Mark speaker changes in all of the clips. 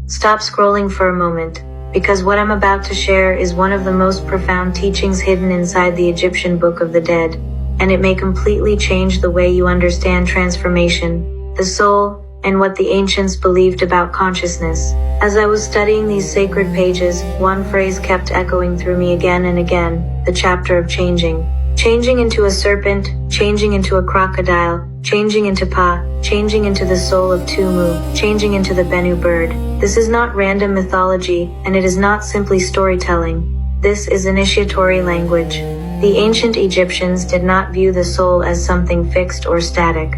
Speaker 1: Stop scrolling for a moment, because what I'm about to share is one of the most profound teachings hidden inside the Egyptian Book of the Dead, and it may completely change the way you understand transformation, the soul, and what the ancients believed about consciousness. As I was studying these sacred pages, one phrase kept echoing through me again and again, the chapter of changing. Changing into a serpent, changing into a crocodile, changing into Pa, changing into the soul of Tumu, changing into the Bennu bird. This is not random mythology, and it is not simply storytelling. This is initiatory language. The ancient Egyptians did not view the soul as something fixed or static.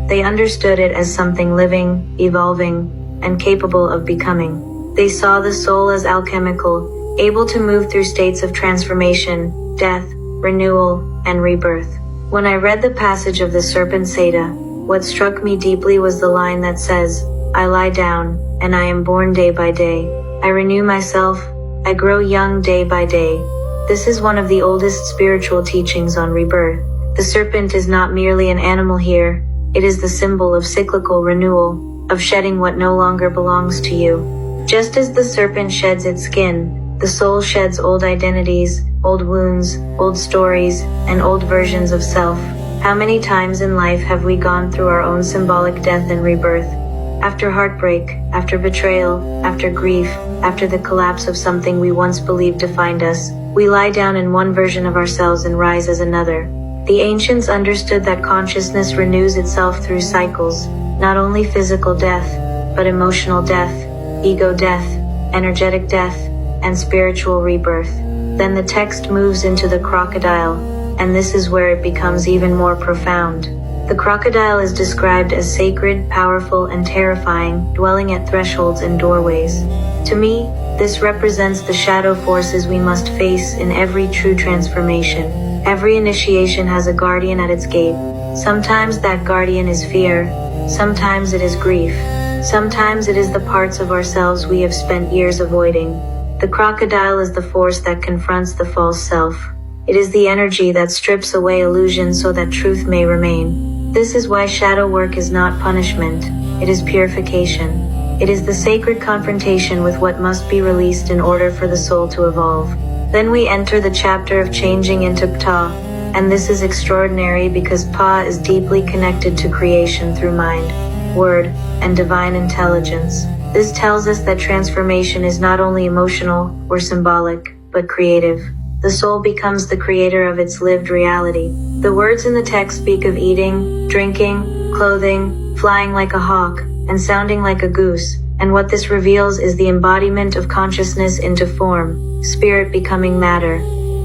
Speaker 1: They understood it as something living, evolving, and capable of becoming. They saw the soul as alchemical, able to move through states of transformation, death, renewal, and rebirth. When I read the passage of the serpent Saita, what struck me deeply was the line that says, "I lie down, and I am born day by day. I renew myself, I grow young day by day." This is one of the oldest spiritual teachings on rebirth. The serpent is not merely an animal here, it is the symbol of cyclical renewal, of shedding what no longer belongs to you. Just as the serpent sheds its skin, the soul sheds old identities, old wounds, old stories, and old versions of self. How many times in life have we gone through our own symbolic death and rebirth? After heartbreak, after betrayal, after grief, after the collapse of something we once believed defined us, we lie down in one version of ourselves and rise as another. The ancients understood that consciousness renews itself through cycles, not only physical death, but emotional death, ego death, energetic death, and spiritual rebirth. Then the text moves into the crocodile, and this is where it becomes even more profound. The crocodile is described as sacred, powerful, and terrifying, dwelling at thresholds and doorways. To me, this represents the shadow forces we must face in every true transformation. Every initiation has a guardian at its gate. Sometimes that guardian is fear, sometimes it is grief, sometimes it is the parts of ourselves we have spent years avoiding. The crocodile is the force that confronts the false self. It is the energy that strips away illusion so that truth may remain. This is why shadow work is not punishment, it is purification. It is the sacred confrontation with what must be released in order for the soul to evolve. Then we enter the chapter of changing into Ptah, and this is extraordinary because Pa is deeply connected to creation through mind, word, and divine intelligence. This tells us that transformation is not only emotional or symbolic, but creative. The soul becomes the creator of its lived reality. The words in the text speak of eating, drinking, clothing, flying like a hawk, and sounding like a goose, and what this reveals is the embodiment of consciousness into form, spirit becoming matter,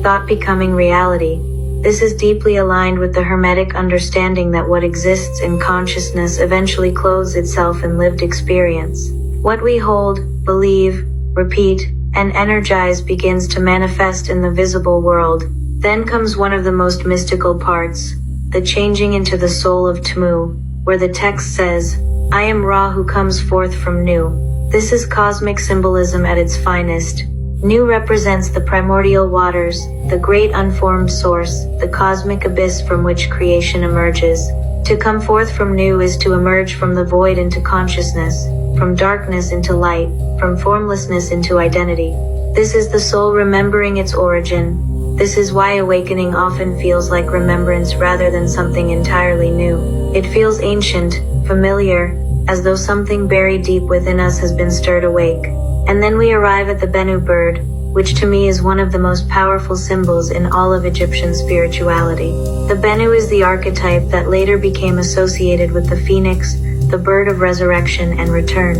Speaker 1: thought becoming reality. This is deeply aligned with the Hermetic understanding that what exists in consciousness eventually clothes itself in lived experience. What we hold, believe, repeat, and energize begins to manifest in the visible world. Then comes one of the most mystical parts, the changing into the soul of Tumu, where the text says, "I am Ra who comes forth from Nu." This is cosmic symbolism at its finest. Nu represents the primordial waters, the great unformed source, the cosmic abyss from which creation emerges. To come forth from Nu is to emerge from the void into consciousness, from darkness into light, from formlessness into identity. This is the soul remembering its origin. This is why awakening often feels like remembrance rather than something entirely new. It feels ancient, familiar, as though something buried deep within us has been stirred awake. And then we arrive at the Bennu bird, which to me is one of the most powerful symbols in all of Egyptian spirituality. The Bennu is the archetype that later became associated with the phoenix, the bird of resurrection and return.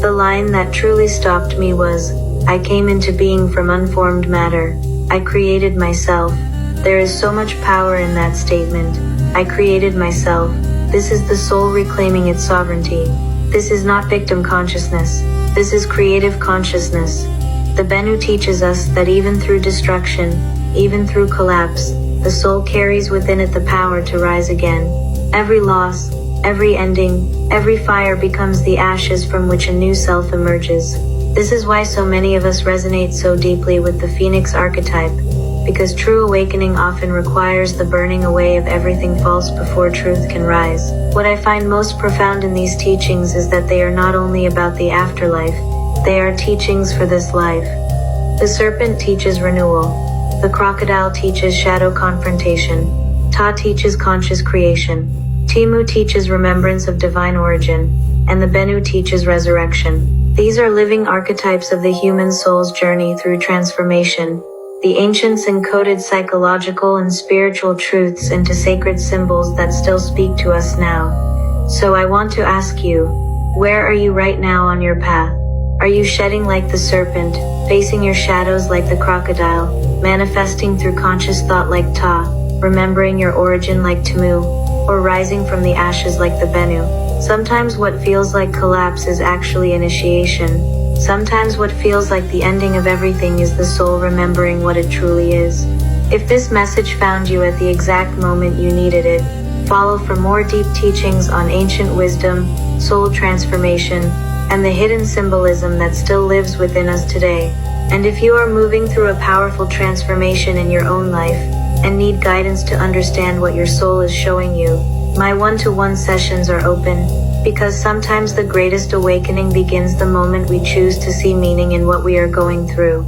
Speaker 1: The line that truly stopped me was, "I came into being from unformed matter. I created myself." There is so much power in that statement. I created myself. This is the soul reclaiming its sovereignty. This is not victim consciousness. This is creative consciousness. The Bennu teaches us that even through destruction, even through collapse, the soul carries within it the power to rise again. Every loss, every ending, every fire becomes the ashes from which a new self emerges. This is why so many of us resonate so deeply with the phoenix archetype, because true awakening often requires the burning away of everything false before truth can rise. What I find most profound in these teachings is that they are not only about the afterlife, They are teachings for this life. The serpent teaches renewal. The crocodile teaches shadow confrontation. Ta teaches conscious creation. Timu teaches remembrance of divine origin. And the Bennu teaches resurrection. These are living archetypes of the human soul's journey through transformation. The ancients encoded psychological and spiritual truths into sacred symbols that still speak to us now. So I want to ask you, where are you right now on your path? Are you shedding like the serpent, facing your shadows like the crocodile, manifesting through conscious thought like Ta, remembering your origin like Timu, or rising from the ashes like the Bennu? Sometimes what feels like collapse is actually initiation. Sometimes what feels like the ending of everything is the soul remembering what it truly is. If this message found you at the exact moment you needed it, follow for more deep teachings on ancient wisdom, soul transformation, and the hidden symbolism that still lives within us today. And if you are moving through a powerful transformation in your own life, and need guidance to understand what your soul is showing you, my one-to-one sessions are open, because sometimes the greatest awakening begins the moment we choose to see meaning in what we are going through.